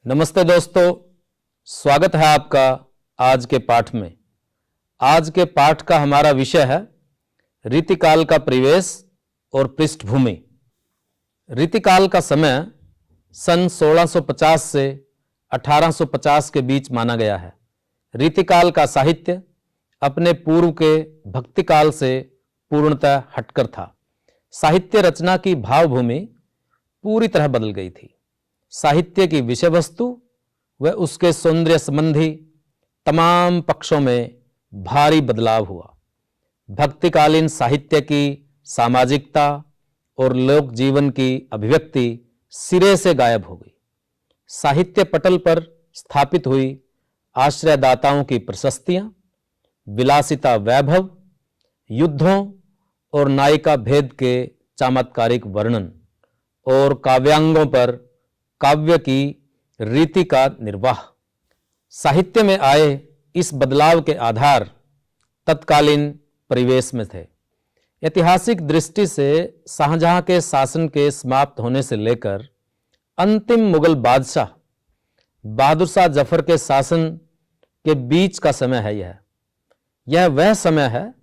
नमस्ते दोस्तों, स्वागत है आपका आज के पाठ में। आज के पाठ का हमारा विषय है रीतिकाल का परिवेश और पृष्ठभूमि। रीतिकाल का समय सन 1650 से 1850 के बीच माना गया है। रीतिकाल का साहित्य अपने पूर्व के भक्तिकाल से पूर्णतः हटकर था। साहित्य रचना की भावभूमि पूरी तरह बदल गई थी। साहित्य की विषय वस्तु व उसके सौंदर्य संबंधी तमाम पक्षों में भारी बदलाव हुआ। भक्तिकालीन साहित्य की सामाजिकता और लोक जीवन की अभिव्यक्ति सिरे से गायब हो गई। साहित्य पटल पर स्थापित हुई आश्रयदाताओं की प्रशस्तियां, विलासिता वैभव, युद्धों और नायिका भेद के चमत्कारिक वर्णन और काव्यांगों पर काव्य की रीति का निर्वाह। साहित्य में आए इस बदलाव के आधार तत्कालीन परिवेश में थे। ऐतिहासिक दृष्टि से शाहजहां के शासन के समाप्त होने से लेकर अंतिम मुगल बादशाह बहादुर शाह जफर के शासन के बीच का समय है। यह वह समय है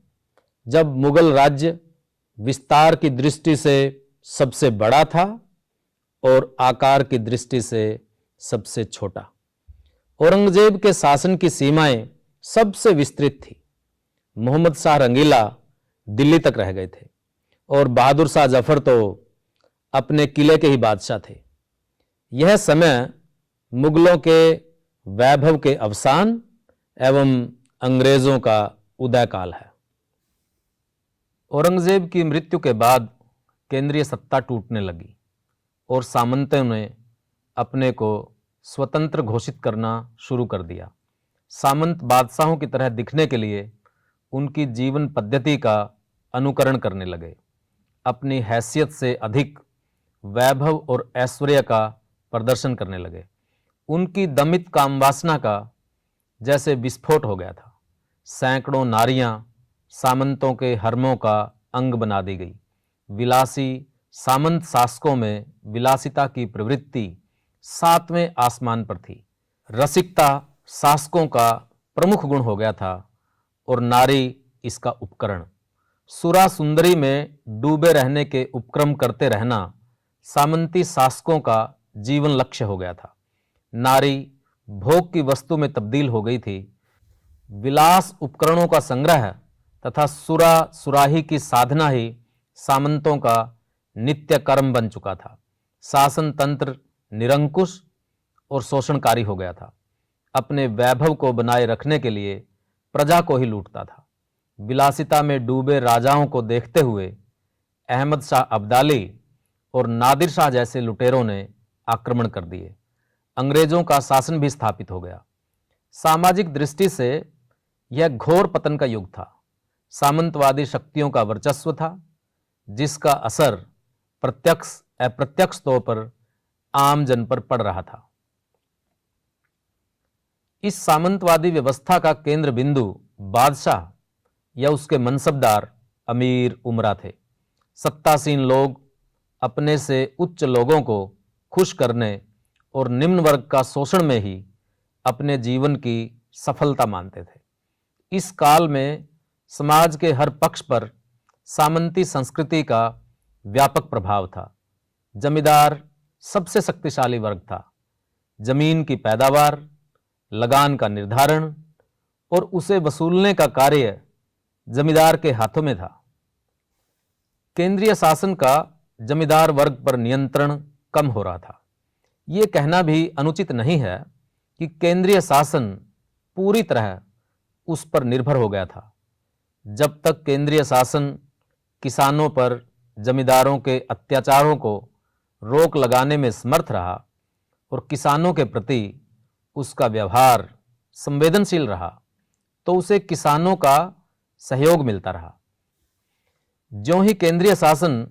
जब मुगल राज्य विस्तार की दृष्टि से सबसे बड़ा था और आकार की दृष्टि से सबसे छोटा। औरंगजेब के शासन की सीमाएं सबसे विस्तृत थी। मोहम्मद शाह रंगीला दिल्ली तक रह गए थे और बहादुर शाह जफर तो अपने किले के ही बादशाह थे। यह समय मुगलों के वैभव के अवसान एवं अंग्रेजों का उदय काल है। औरंगजेब की मृत्यु के बाद केंद्रीय सत्ता टूटने लगी और सामंतों ने अपने को स्वतंत्र घोषित करना शुरू कर दिया। सामंत बादशाहों की तरह दिखने के लिए उनकी जीवन पद्धति का अनुकरण करने लगे। अपनी हैसियत से अधिक वैभव और ऐश्वर्य का प्रदर्शन करने लगे। उनकी दमित कामवासना का जैसे विस्फोट हो गया था। सैकड़ों नारियां सामंतों के हरमों का अंग बना दी गई। विलासी सामंत शासकों में विलासिता की प्रवृत्ति सातवें आसमान पर थी। रसिकता शासकों का प्रमुख गुण हो गया था और नारी इसका उपकरण। सुरा सुंदरी में डूबे रहने के उपक्रम करते रहना सामंती शासकों का जीवन लक्ष्य हो गया था। नारी भोग की वस्तु में तब्दील हो गई थी। विलास उपकरणों का संग्रह तथा सुरा सुराही की साधना ही सामंतों का नित्य कर्म बन चुका था। शासन तंत्र निरंकुश और शोषणकारी हो गया था। अपने वैभव को बनाए रखने के लिए प्रजा को ही लूटता था। विलासिता में डूबे राजाओं को देखते हुए अहमद शाह अब्दाली और नादिर शाह जैसे लुटेरों ने आक्रमण कर दिए। अंग्रेजों का शासन भी स्थापित हो गया। सामाजिक दृष्टि से यह घोर पतन का युग था। सामंतवादी शक्तियों का वर्चस्व था, जिसका असर प्रत्यक्ष अप्रत्यक्ष तौर पर आम जन पर पड़ रहा था। इस सामंतवादी व्यवस्था का केंद्र बिंदु बादशाह या उसके मनसबदार अमीर उमरा थे। सत्तासीन लोग अपने से उच्च लोगों को खुश करने और निम्न वर्ग का शोषण में ही अपने जीवन की सफलता मानते थे। इस काल में समाज के हर पक्ष पर सामंती संस्कृति का व्यापक प्रभाव था। जमींदार सबसे शक्तिशाली वर्ग था। जमीन की पैदावार, लगान का निर्धारण और उसे वसूलने का कार्य जमींदार के हाथों में था। केंद्रीय शासन का जमींदार वर्ग पर नियंत्रण कम हो रहा था। ये कहना भी अनुचित नहीं है कि केंद्रीय शासन पूरी तरह उस पर निर्भर हो गया था। जब तक केंद्रीय शासन किसानों पर जमींदारों के अत्याचारों को रोक लगाने में समर्थ रहा और किसानों के प्रति उसका व्यवहार संवेदनशील रहा, तो उसे किसानों का सहयोग मिलता रहा। ज्यों ही केंद्रीय शासन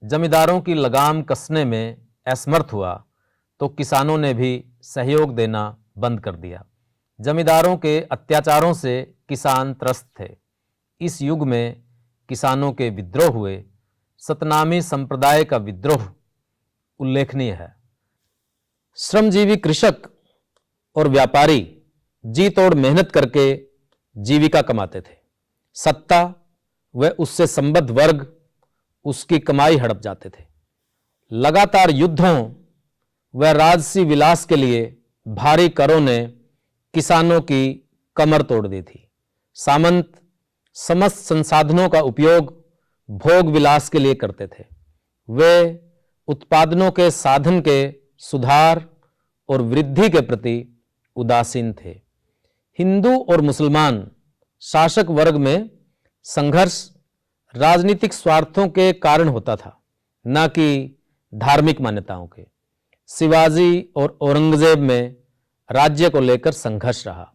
जमींदारों की लगाम कसने में असमर्थ हुआ, तो किसानों ने भी सहयोग देना बंद कर दिया। जमींदारों के अत्याचारों से किसान त्रस्त थे। इस युग में किसानों के विद्रोह हुए। सतनामी संप्रदाय का विद्रोह उल्लेखनीय है। श्रमजीवी कृषक और व्यापारी जी तोड़ मेहनत करके जीविका कमाते थे। सत्ता व उससे संबद्ध वर्ग उसकी कमाई हड़प जाते थे। लगातार युद्धों व राजसी विलास के लिए भारी करों ने किसानों की कमर तोड़ दी थी। सामंत समस्त संसाधनों का उपयोग भोग विलास के लिए करते थे। वे उत्पादनों के साधन के सुधार और वृद्धि के प्रति उदासीन थे। हिंदू और मुसलमान शासक वर्ग में संघर्ष राजनीतिक स्वार्थों के कारण होता था, न कि धार्मिक मान्यताओं के। शिवाजी और औरंगजेब में राज्य को लेकर संघर्ष रहा।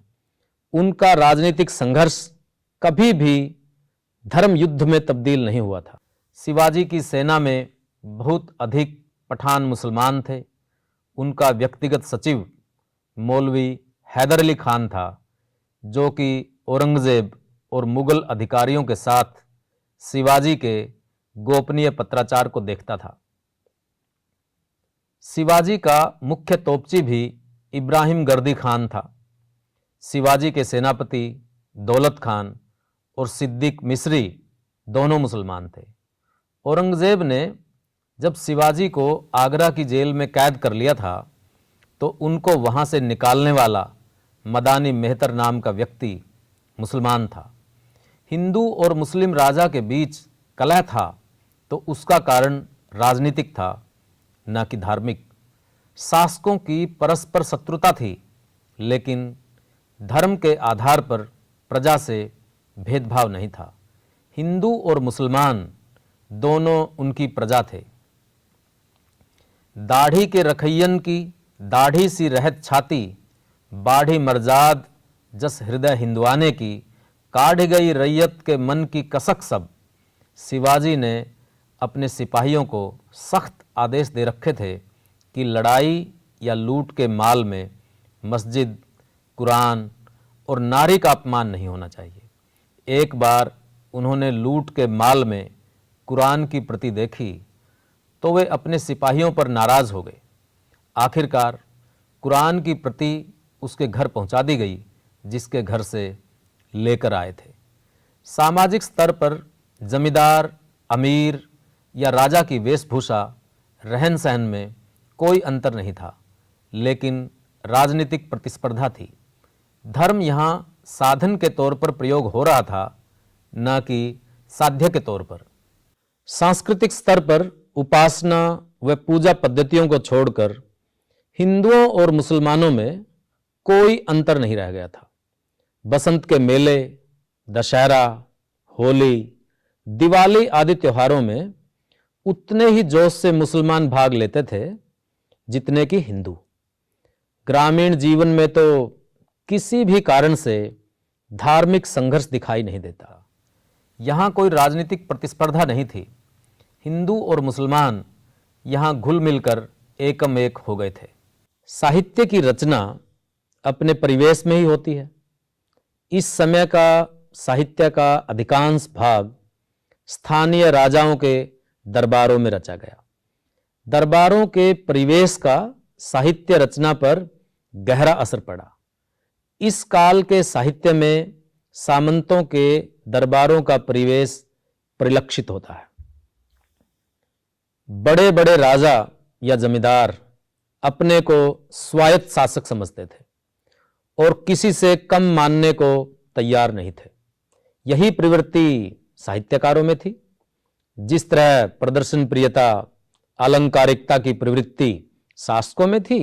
उनका राजनीतिक संघर्ष कभी भी धर्म युद्ध में तब्दील नहीं हुआ था। शिवाजी की सेना में बहुत अधिक पठान मुसलमान थे। उनका व्यक्तिगत सचिव मौलवी हैदर अली खान था, जो कि औरंगजेब और मुगल अधिकारियों के साथ शिवाजी के गोपनीय पत्राचार को देखता था। शिवाजी का मुख्य तोपची भी इब्राहिम गर्दी खान था। शिवाजी के सेनापति दौलत खान और सिद्दीक मिस्री दोनों मुसलमान थे। औरंगजेब ने जब शिवाजी को आगरा की जेल में कैद कर लिया था, तो उनको वहां से निकालने वाला मदानी मेहतर नाम का व्यक्ति मुसलमान था। हिंदू और मुस्लिम राजा के बीच कलह था, तो उसका कारण राजनीतिक था, न कि धार्मिक। शासकों की परस्पर शत्रुता थी, लेकिन धर्म के आधार पर प्रजा से भेदभाव नहीं था। हिंदू और मुसलमान दोनों उनकी प्रजा थे। दाढ़ी के रखैयन की दाढ़ी सी रहत छाती, बाढ़ी मर्जाद जस हृदय हिंदुआने की, काढ़ गई रैयत के मन की कसक सब। शिवाजी ने अपने सिपाहियों को सख्त आदेश दे रखे थे कि लड़ाई या लूट के माल में मस्जिद, कुरान और नारी का अपमान नहीं होना चाहिए। एक बार उन्होंने लूट के माल में कुरान की प्रति देखी तो वे अपने सिपाहियों पर नाराज हो गए। आखिरकार कुरान की प्रति उसके घर पहुंचा दी गई, जिसके घर से लेकर आए थे। सामाजिक स्तर पर जमींदार, अमीर या राजा की वेशभूषा, रहन सहन में कोई अंतर नहीं था, लेकिन राजनीतिक प्रतिस्पर्धा थी। धर्म यहाँ साधन के तौर पर प्रयोग हो रहा था, न कि साध्य के तौर पर। सांस्कृतिक स्तर पर उपासना व पूजा पद्धतियों को छोड़कर हिंदुओं और मुसलमानों में कोई अंतर नहीं रह गया था। बसंत के मेले, दशहरा, होली, दिवाली आदि त्योहारों में उतने ही जोश से मुसलमान भाग लेते थे जितने कि हिंदू। ग्रामीण जीवन में तो किसी भी कारण से धार्मिक संघर्ष दिखाई नहीं देता। यहाँ कोई राजनीतिक प्रतिस्पर्धा नहीं थी। हिंदू और मुसलमान यहाँ घुल मिलकर एकम एक हो गए थे। साहित्य की रचना अपने परिवेश में ही होती है। इस समय का साहित्य का अधिकांश भाग स्थानीय राजाओं के दरबारों में रचा गया। दरबारों के परिवेश का साहित्य रचना पर गहरा असर पड़ा। इस काल के साहित्य में सामंतों के दरबारों का परिवेश परिलक्षित होता है। बड़े बड़े राजा या जमींदार अपने को स्वायत्त शासक समझते थे और किसी से कम मानने को तैयार नहीं थे। यही प्रवृत्ति साहित्यकारों में थी। जिस तरह प्रदर्शन प्रियता, अलंकारिकता की प्रवृत्ति शासकों में थी,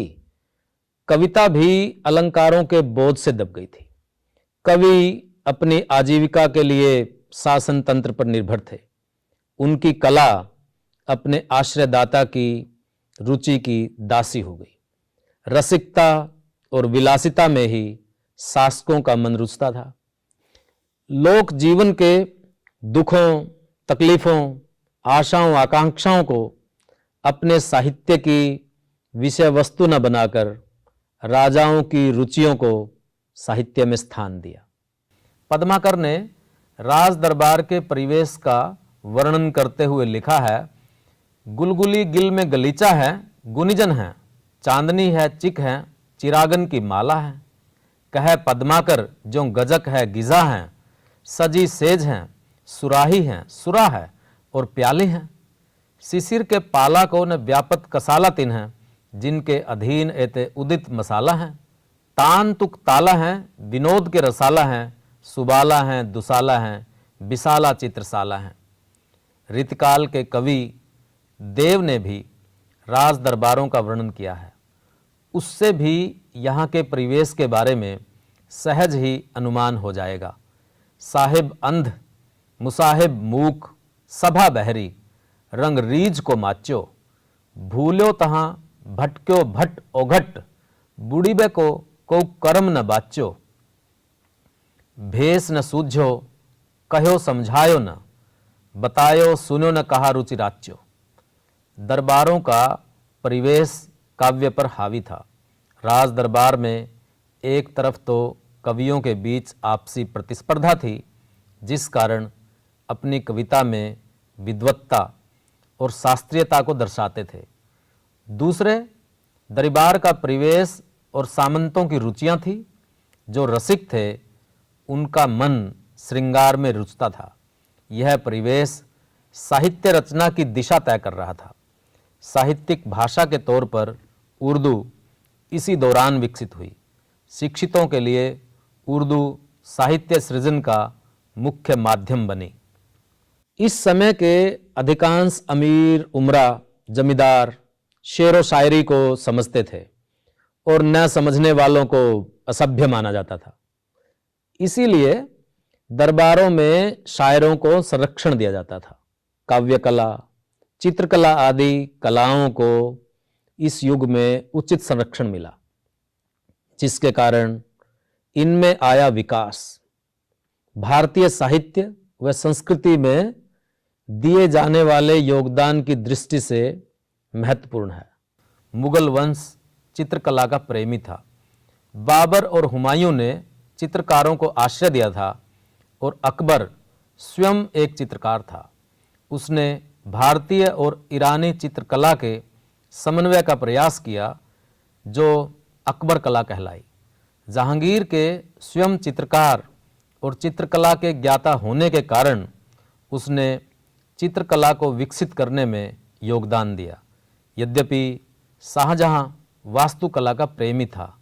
कविता भी अलंकारों के बोझ से दब गई थी। कवि अपनी आजीविका के लिए शासन तंत्र पर निर्भर थे। उनकी कला अपने आश्रयदाता की रुचि की दासी हो गई। रसिकता और विलासिता में ही शासकों का मन रुचता था। लोक जीवन के दुखों, तकलीफों, आशाओं, आकांक्षाओं को अपने साहित्य की विषय वस्तु न बनाकर राजाओं की रुचियों को साहित्य में स्थान दिया। पद्माकर ने राज दरबार के परिवेश का वर्णन करते हुए लिखा है, गुलगुली गिल में गलीचा है, गुनीजन है, चांदनी है, चिक है, चिरागन की माला हैं, कह पद्माकर जो गजक है गिजा हैं, सजी सेज हैं, सुराही हैं, सुरा है और प्याली हैं। शिशिर के पाला को न व्यापत कसाला तिन हैं, जिनके अधीन एते उदित मसाला हैं। तान तुक ताला हैं, विनोद के रसाला हैं, सुबाला हैं, दुसाला हैं, विशाला चित्रशाला हैं। ऋतकाल के कवि देव ने भी राज दरबारों का वर्णन किया है। उससे भी यहाँ के परिवेश के बारे में सहज ही अनुमान हो जाएगा। साहिब अंध, मुसाहिब मूक, सभा बहरी, रंग रीझ को माच्यो, भूल्यो तहाँ भटक्यो भट ओघट, बुढ़ीबे को कर्म न बाच्यो, भेष न सूझो कहो समझायो न, बतायो सुनो न कहा रुचि राच्यो। दरबारों का परिवेश काव्य पर हावी था। राज दरबार में एक तरफ तो कवियों के बीच आपसी प्रतिस्पर्धा थी, जिस कारण अपनी कविता में विद्वत्ता और शास्त्रीयता को दर्शाते थे। दूसरे दरबार का परिवेश और सामंतों की रुचियां थी। जो रसिक थे उनका मन श्रृंगार में रुचता था। यह परिवेश साहित्य रचना की दिशा तय कर रहा था। साहित्यिक भाषा के तौर पर उर्दू इसी दौरान विकसित हुई। शिक्षितों के लिए उर्दू साहित्य सृजन का मुख्य माध्यम बनी। इस समय के अधिकांश अमीर उमरा जमींदार शेर व शायरी को समझते थे और न समझने वालों को असभ्य माना जाता था। इसीलिए दरबारों में शायरों को संरक्षण दिया जाता था। काव्य कला, चित्रकला आदि कलाओं को इस युग में उचित संरक्षण मिला, जिसके कारण इनमें आया विकास। भारतीय साहित्य व संस्कृति में दिए जाने वाले योगदान की दृष्टि से महत्वपूर्ण है। मुगल वंश चित्रकला का प्रेमी था। बाबर और हुमायूं ने चित्रकारों को आश्रय दिया था और अकबर स्वयं एक चित्रकार था। उसने भारतीय और ईरानी चित्रकला के समन्वय का प्रयास किया, जो अकबर कला कहलाई। जहांगीर के स्वयं चित्रकार और चित्रकला के ज्ञाता होने के कारण उसने चित्रकला को विकसित करने में योगदान दिया। यद्यपि शाहजहां वास्तुकला का प्रेमी था,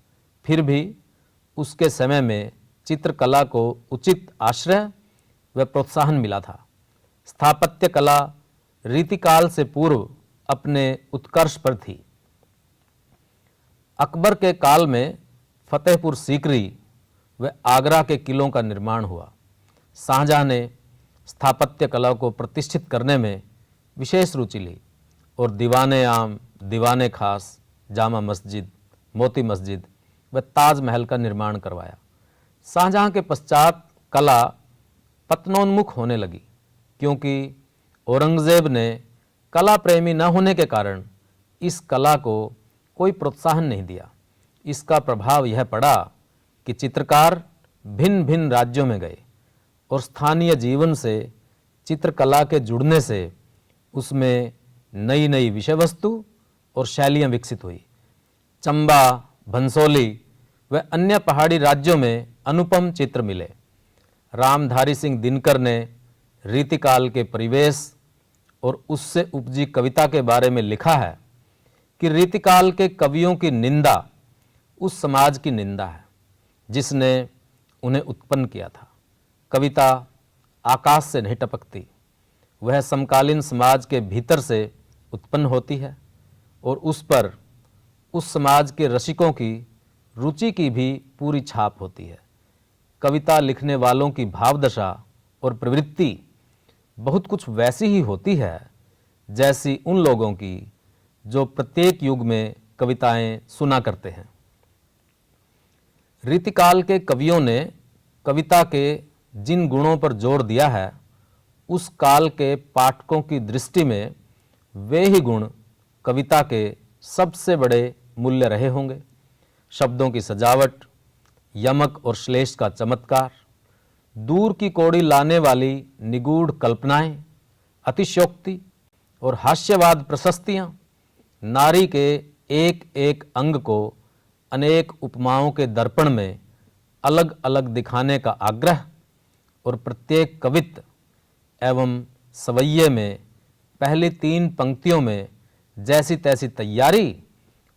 फिर भी उसके समय में चित्रकला को उचित आश्रय व प्रोत्साहन मिला था। स्थापत्य कला रीतिकाल से पूर्व अपने उत्कर्ष पर थी। अकबर के काल में फतेहपुर सीकरी व आगरा के किलों का निर्माण हुआ। शाहजहां ने स्थापत्य कला को प्रतिष्ठित करने में विशेष रुचि ली और दीवाने आम, दीवाने खास, जामा मस्जिद, मोती मस्जिद व ताजमहल का निर्माण करवाया। शाहजहां के पश्चात कला पतनोन्मुख होने लगी, क्योंकि औरंगजेब ने कला प्रेमी न होने के कारण इस कला को कोई प्रोत्साहन नहीं दिया। इसका प्रभाव यह पड़ा कि चित्रकार भिन्न भिन्न राज्यों में गए और स्थानीय जीवन से चित्रकला के जुड़ने से उसमें नई नई विषय वस्तु और शैलियाँ विकसित हुई। चंबा, भंसोली व अन्य पहाड़ी राज्यों में अनुपम चित्र मिले। रामधारी सिंह दिनकर ने रीतिकाल के परिवेश और उससे उपजी कविता के बारे में लिखा है कि रीतिकाल के कवियों की निंदा उस समाज की निंदा है जिसने उन्हें उत्पन्न किया था। कविता आकाश से नहीं टपकती, वह समकालीन समाज के भीतर से उत्पन्न होती है और उस पर उस समाज के रसिकों की रुचि की भी पूरी छाप होती है। कविता लिखने वालों की भावदशा और प्रवृत्ति बहुत कुछ वैसी ही होती है जैसी उन लोगों की जो प्रत्येक युग में कविताएं सुना करते हैं। रीतिकाल के कवियों ने कविता के जिन गुणों पर जोर दिया है, उस काल के पाठकों की दृष्टि में वे ही गुण कविता के सबसे बड़े मूल्य रहे होंगे। शब्दों की सजावट, यमक और श्लेष का चमत्कार, दूर की कौड़ी लाने वाली निगूढ़ कल्पनाएं, अतिशयोक्ति और हास्यवाद प्रशस्तियां, नारी के एक एक अंग को अनेक उपमाओं के दर्पण में अलग अलग दिखाने का आग्रह और प्रत्येक कवित्त एवं सवैये में पहली 3 पंक्तियों में जैसी तैसी तैयारी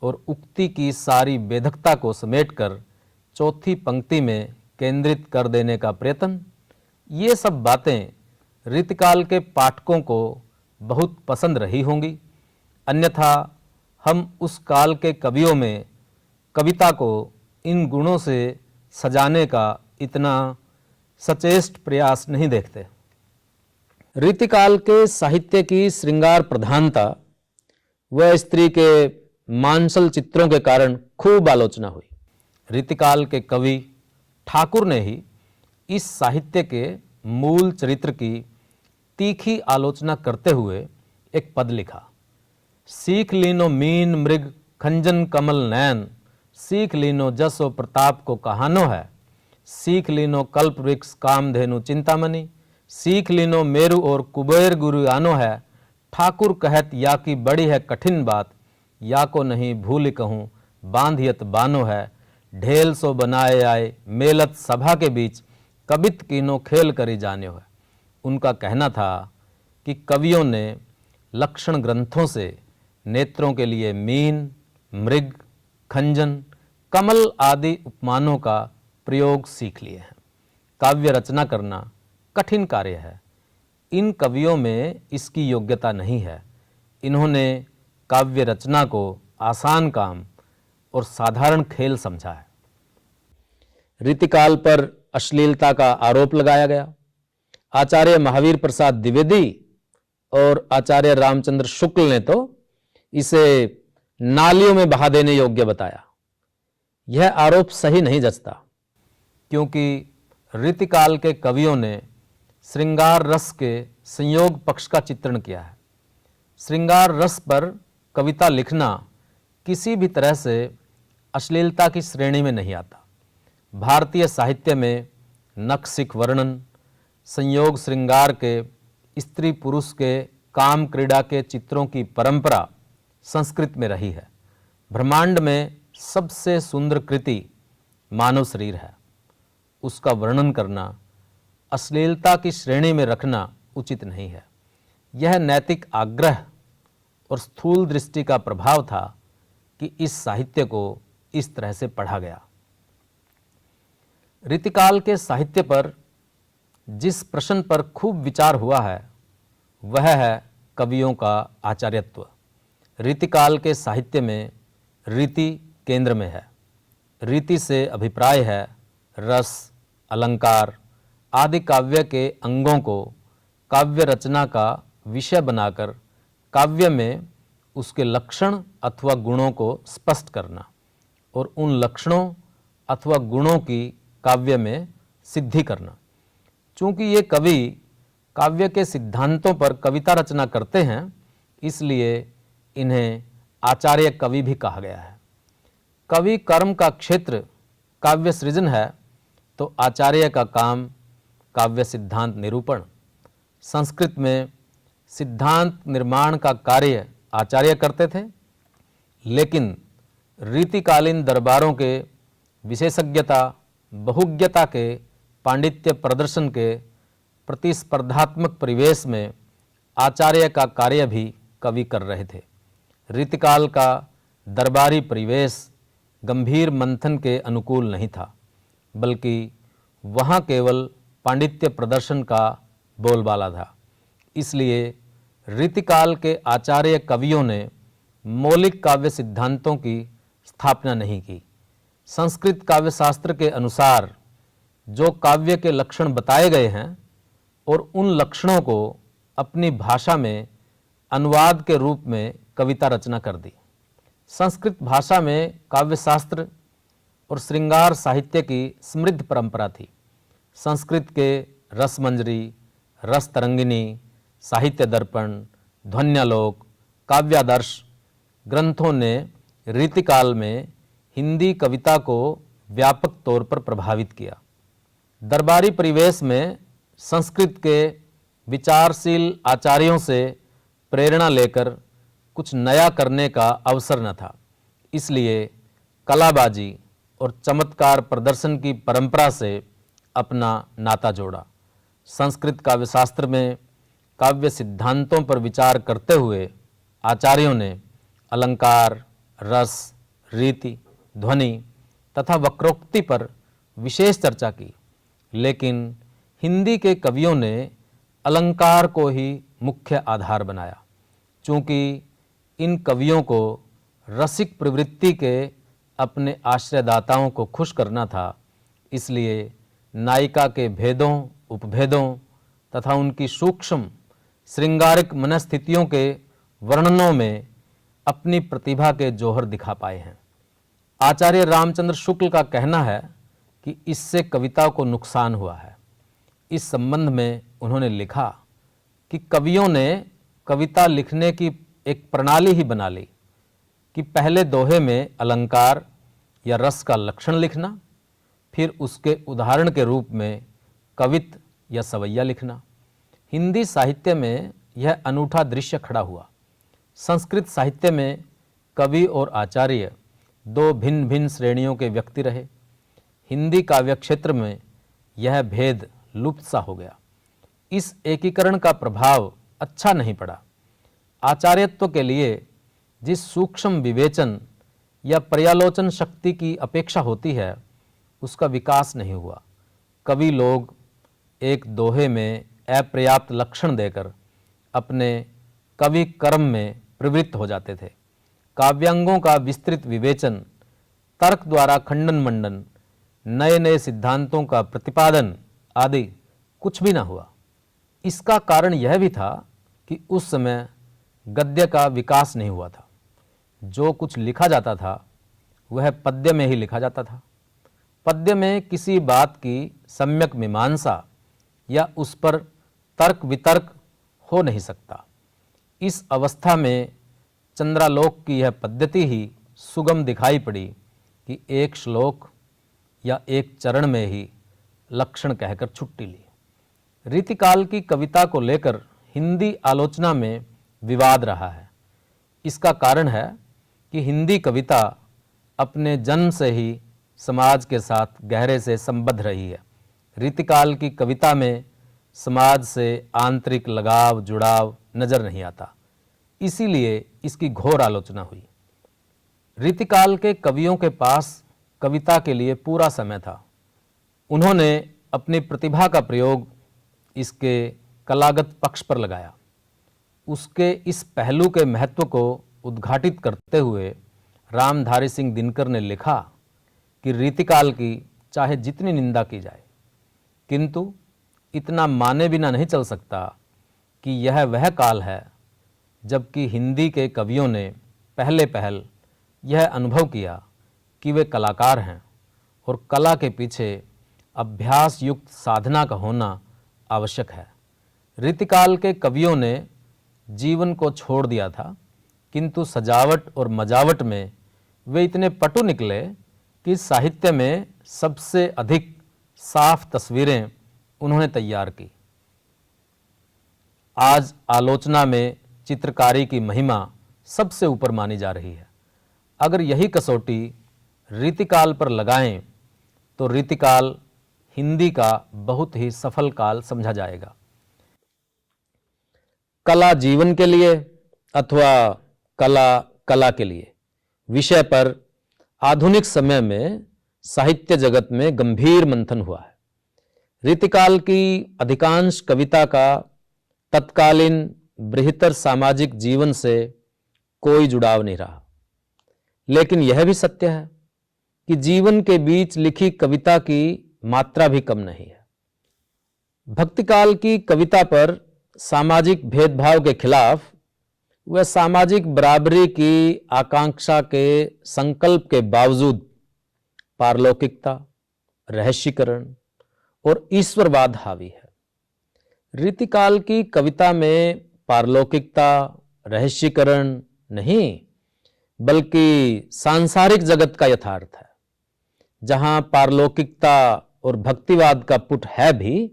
और उक्ति की सारी वेधकता को समेटकर चौथी पंक्ति में केंद्रित कर देने का प्रयत्न, ये सब बातें रीतिकाल के पाठकों को बहुत पसंद रही होंगी। अन्यथा हम उस काल के कवियों में कविता को इन गुणों से सजाने का इतना सचेष्ट प्रयास नहीं देखते। रीतिकाल के साहित्य की श्रृंगार प्रधानता व स्त्री के मांसल चित्रों के कारण खूब आलोचना हुई। रीतिकाल के कवि ठाकुर ने ही इस साहित्य के मूल चरित्र की तीखी आलोचना करते हुए एक पद लिखा, सीख लीनो मीन मृग खंजन कमल नैन, सीख लीनो जसो प्रताप को कहानो है, सीख लीनो कल्प वृक्ष कामधेनु चिंतामणि, सीख लीनो मेरु और कुबेर गुरु आनो है, ठाकुर कहत या की बड़ी है कठिन बात, या को नहीं भूल कहूँ बांधियत बानो है, ढेल सो बनाए आए मेलत सभा के बीच, कबित कीनो खेल करी जान्यो है। उनका कहना था कि कवियों ने लक्षण ग्रंथों से नेत्रों के लिए मीन, मृग, खंजन, कमल आदि उपमानों का प्रयोग सीख लिए हैं। काव्य रचना करना कठिन कार्य है। इन कवियों में इसकी योग्यता नहीं है। इन्होंने काव्य रचना को आसान काम और साधारण खेल समझा है। रीतिकाल पर अश्लीलता का आरोप लगाया गया। आचार्य महावीर प्रसाद द्विवेदी और आचार्य रामचंद्र शुक्ल ने तो इसे नालियों में बहा देने योग्य बताया। यह आरोप सही नहीं जचता, क्योंकि रीतिकाल के कवियों ने श्रृंगार रस के संयोग पक्ष का चित्रण किया है। श्रृंगार रस पर कविता लिखना किसी भी तरह से अश्लीलता की श्रेणी में नहीं आता। भारतीय साहित्य में नखशिख वर्णन, संयोग श्रृंगार के, स्त्री पुरुष के काम क्रीड़ा के चित्रों की परंपरा संस्कृत में रही है। ब्रह्मांड में सबसे सुंदर कृति मानव शरीर है। उसका वर्णन करना अश्लीलता की श्रेणी में रखना उचित नहीं है। यह नैतिक आग्रह और स्थूल दृष्टि का प्रभाव था कि इस साहित्य को इस तरह से पढ़ा गया। रीतिकाल के साहित्य पर जिस प्रश्न पर खूब विचार हुआ है वह है कवियों का आचार्यत्व। रीतिकाल के साहित्य में रीति केंद्र में है। रीति से अभिप्राय है रस, अलंकार आदि काव्य के अंगों को काव्य रचना का विषय बनाकर काव्य में उसके लक्षण अथवा गुणों को स्पष्ट करना और उन लक्षणों अथवा गुणों की काव्य में सिद्धि करना। चूंकि ये कवि काव्य के सिद्धांतों पर कविता रचना करते हैं, इसलिए इन्हें आचार्य कवि भी कहा गया है। कवि कर्म का क्षेत्र काव्य सृजन है, तो आचार्य का काम काव्य सिद्धांत निरूपण। संस्कृत में सिद्धांत निर्माण का कार्य आचार्य करते थे, लेकिन रीतिकालीन दरबारों के विशेषज्ञता, बहुज्ञता के पांडित्य प्रदर्शन के प्रतिस्पर्धात्मक परिवेश में आचार्य का कार्य भी कवि कर रहे थे। रीतिकाल का दरबारी परिवेश गंभीर मंथन के अनुकूल नहीं था, बल्कि वहाँ केवल पांडित्य प्रदर्शन का बोलबाला था। इसलिए रीतिकाल के आचार्य कवियों ने मौलिक काव्य सिद्धांतों की स्थापना नहीं की। संस्कृत काव्य शास्त्र के अनुसार जो काव्य के लक्षण बताए गए हैं और उन लक्षणों को अपनी भाषा में अनुवाद के रूप में कविता रचना कर दी। संस्कृत भाषा में काव्य शास्त्र और श्रृंगार साहित्य की समृद्ध परंपरा थी। संस्कृत के रसमंजरी, रस तरंगिनी, साहित्य दर्पण, ध्वन्यालोक, काव्यादर्श ग्रंथों ने रीतिकाल में हिंदी कविता को व्यापक तौर पर प्रभावित किया। दरबारी परिवेश में संस्कृत के विचारशील आचार्यों से प्रेरणा लेकर कुछ नया करने का अवसर न था। इसलिए कलाबाजी और चमत्कार प्रदर्शन की परंपरा से अपना नाता जोड़ा। संस्कृत काव्यशास्त्र में काव्य सिद्धांतों पर विचार करते हुए आचार्यों ने अलंकार, रस, रीति, ध्वनि तथा वक्रोक्ति पर विशेष चर्चा की, लेकिन हिंदी के कवियों ने अलंकार को ही मुख्य आधार बनाया। चूँकि इन कवियों को रसिक प्रवृत्ति के अपने आश्रयदाताओं को खुश करना था, इसलिए नायिका के भेदों, उपभेदों तथा उनकी सूक्ष्म श्रृंगारिक मनस्थितियों के वर्णनों में अपनी प्रतिभा के जौहर दिखा पाए हैं। आचार्य रामचंद्र शुक्ल का कहना है कि इससे कविता को नुकसान हुआ है। इस संबंध में उन्होंने लिखा कि कवियों ने कविता लिखने की एक प्रणाली ही बना ली कि पहले दोहे में अलंकार या रस का लक्षण लिखना, फिर उसके उदाहरण के रूप में कवित्त या सवैया लिखना। हिंदी साहित्य में यह अनूठा दृश्य खड़ा हुआ। संस्कृत साहित्य में कवि और आचार्य दो भिन्न भिन्न श्रेणियों के व्यक्ति रहे। हिंदी काव्य क्षेत्र में यह भेद लुप्त सा हो गया। इस एकीकरण का प्रभाव अच्छा नहीं पड़ा। आचार्यत्व के लिए जिस सूक्ष्म विवेचन या पर्यालोचन शक्ति की अपेक्षा होती है, उसका विकास नहीं हुआ। कवि लोग एक दोहे में अपर्याप्त लक्षण देकर अपने कवि कर्म में प्रवृत्त हो जाते थे। काव्यांगों का विस्तृत विवेचन, तर्क द्वारा खंडन मंडन, नए नए सिद्धांतों का प्रतिपादन आदि कुछ भी ना हुआ। इसका कारण यह भी था कि उस समय गद्य का विकास नहीं हुआ था। जो कुछ लिखा जाता था वह पद्य में ही लिखा जाता था। पद्य में किसी बात की सम्यक मीमांसा या उस पर तर्क वितर्क हो नहीं सकता। इस अवस्था में चंद्रालोक की यह पद्धति ही सुगम दिखाई पड़ी कि एक श्लोक या एक चरण में ही लक्षण कहकर छुट्टी ली। रीतिकाल की कविता को लेकर हिंदी आलोचना में विवाद रहा है। इसका कारण है कि हिंदी कविता अपने जन्म से ही समाज के साथ गहरे से संबद्ध रही है। रीतिकाल की कविता में समाज से आंतरिक लगाव जुड़ाव नजर नहीं आता, इसीलिए इसकी घोर आलोचना हुई। रीतिकाल के कवियों के पास कविता के लिए पूरा समय था। उन्होंने अपनी प्रतिभा का प्रयोग इसके कलागत पक्ष पर लगाया। उसके इस पहलू के महत्व को उद्घाटित करते हुए रामधारी सिंह दिनकर ने लिखा कि रीतिकाल की चाहे जितनी निंदा की जाए, किंतु इतना माने बिना नहीं चल सकता कि यह वह काल है जबकि हिंदी के कवियों ने पहले पहल यह अनुभव किया कि वे कलाकार हैं और कला के पीछे अभ्यास युक्त साधना का होना आवश्यक है। रीतिकाल के कवियों ने जीवन को छोड़ दिया था, किंतु सजावट और मजावट में वे इतने पटु निकले कि साहित्य में सबसे अधिक साफ तस्वीरें उन्होंने तैयार की। आज आलोचना में चित्रकारी की महिमा सबसे ऊपर मानी जा रही है। अगर यही कसौटी रीतिकाल पर लगाएं तो रीतिकाल हिंदी का बहुत ही सफल काल समझा जाएगा। कला जीवन के लिए अथवा कला कला के लिए विषय पर आधुनिक समय में साहित्य जगत में गंभीर मंथन हुआ है। रीतिकाल की अधिकांश कविता का तत्कालीन बृहत्तर सामाजिक जीवन से कोई जुड़ाव नहीं रहा, लेकिन यह भी सत्य है कि जीवन के बीच लिखी कविता की मात्रा भी कम नहीं है। भक्तिकाल की कविता पर सामाजिक भेदभाव के खिलाफ वह सामाजिक बराबरी की आकांक्षा के संकल्प के बावजूद पारलौकिकता, रहस्यीकरण और ईश्वरवाद हावी है। रीतिकाल की कविता में पारलौकिकता, रहस्यीकरण नहीं, बल्कि सांसारिक जगत का यथार्थ है। जहां पारलौकिकता और भक्तिवाद का पुट है भी,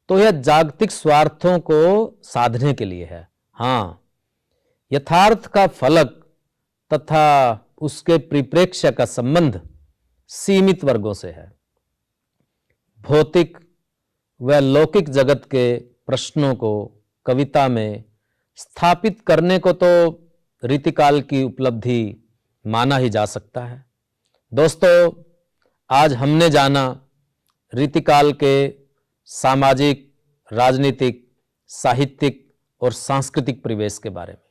तो यह जागतिक स्वार्थों को साधने के लिए है। हाँ, यथार्थ का फलक तथा उसके परिप्रेक्ष्य का संबंध सीमित वर्गों से है। भौतिक व लौकिक जगत के प्रश्नों को कविता में स्थापित करने को तो रीतिकाल की उपलब्धि माना ही जा सकता है। दोस्तों, आज हमने जाना रीतिकाल के सामाजिक, राजनीतिक, साहित्यिक और सांस्कृतिक परिवेश के बारे में।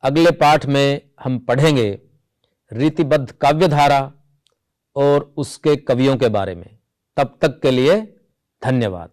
अगले पाठ में हम पढ़ेंगे रीतिबद्ध काव्यधारा और उसके कवियों के बारे में। तब तक के लिए धन्यवाद।